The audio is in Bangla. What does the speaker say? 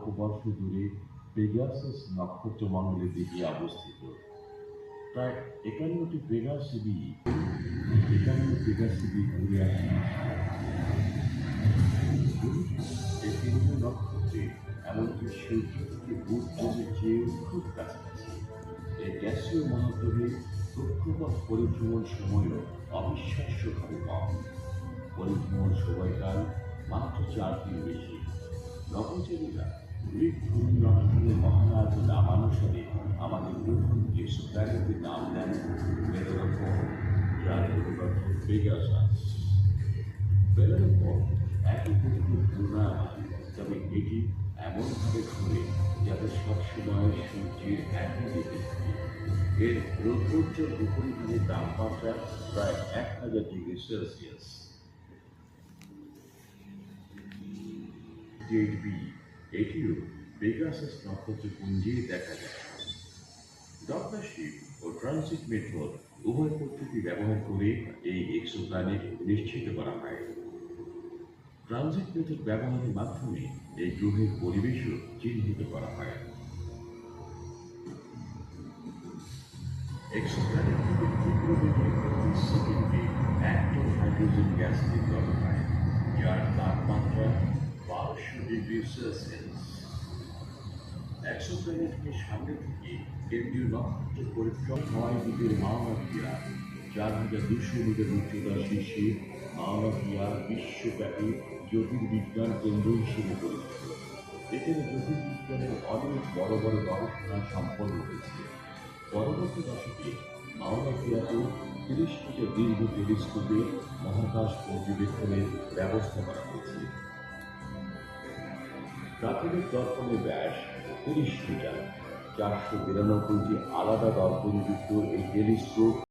লক্ষবর্ষ দূরে পেগাসাস নক্ষত্রমণ্ডলের দিকে অবস্থিত। প্রায় 51টি পেগাসিডি ঘুরে আসে। এই তিনটি নক্ষত্রে এমনকি সূর্য থেকে বুধের চেয়ে খুব কাছাকাছি। এই গ্যাসীয় মহাগ্রহে কক্ষপথ পরিভ্রমণ সময়ও অবিশ্বাস্যভাবে কম। পরিভ্রমণ সময়কাল মাত্র 4 দিন বেশি। নভোচারীরা গ্রিক ঘূর্ণনের মহারাজ নামানুসারে আমাদের প্রথম এক্সোপ্ল্যানেটের নাম দেন বেলেনোফোর, যার পরিবর্তে পেগাসাস। বেলেনোফোর একই গতিতে ঘূর্ণায়মান, তবে এটি এমনভাবে ঘুরে যাতে সবসময় সূর্যের একই দিকে থাকে। এর রৌদ্রোজ্জ্বল উপরিভাগের তাপমাত্রা প্রায় 1000 ডিগ্রি সেলসিয়াস। এটিও পেগাসাস নক্ষত্রপুঞ্জে দেখা যায়। ডগলারশিপ ও ট্রানজিট মেথড উভয় পদ্ধতি ব্যবহার করে এই এক্সোপ্ল্যানেট নিশ্চিত করা হয়। ট্রানজিট মেথড ব্যবহারের মাধ্যমে এই গ্রহের পরিবেশও চিহ্নিত করা হয়। এক্সোপ্ল্যানেট থেকে তীব্র বেগে প্রতি সেকেন্ডে 1 টন হাইড্রোজেন গ্যাস নির্গত হয়, যার তাপমাত্রা 1200 ডিগ্রি সেলসিয়াস। এক্সোপ্ল্যানেটকে সামনে থেকে কেন্দ্রীয় নক্ষত্র পরিক্রমা হওয়ায় দ্বীপের মাওনা ক্রিয়া 4200 মিটার উচ্চতার শীর্ষে মাওনা ক্রিয়া বিশ্বব্যাপী জ্যোতির্বিজ্ঞান কেন্দ্র হিসেবে পরিচিত। এখানে জ্যোতির্বিজ্ঞানের অনেক বড় বড় গবেষণা সম্পন্ন হয়েছে। পরবর্তী দশকে মাওনা ক্রিয়াতে 30 মিটার দীর্ঘ টেলিস্কোপে মহাকাশ পর্যবেক্ষণের ব্যবস্থা করা হয়েছে। প্রাথমিক দর্পণের ব্যাস 30 মিটার। 492টি আলাদা দর্পণযুক্ত এই টেলিস্কোপ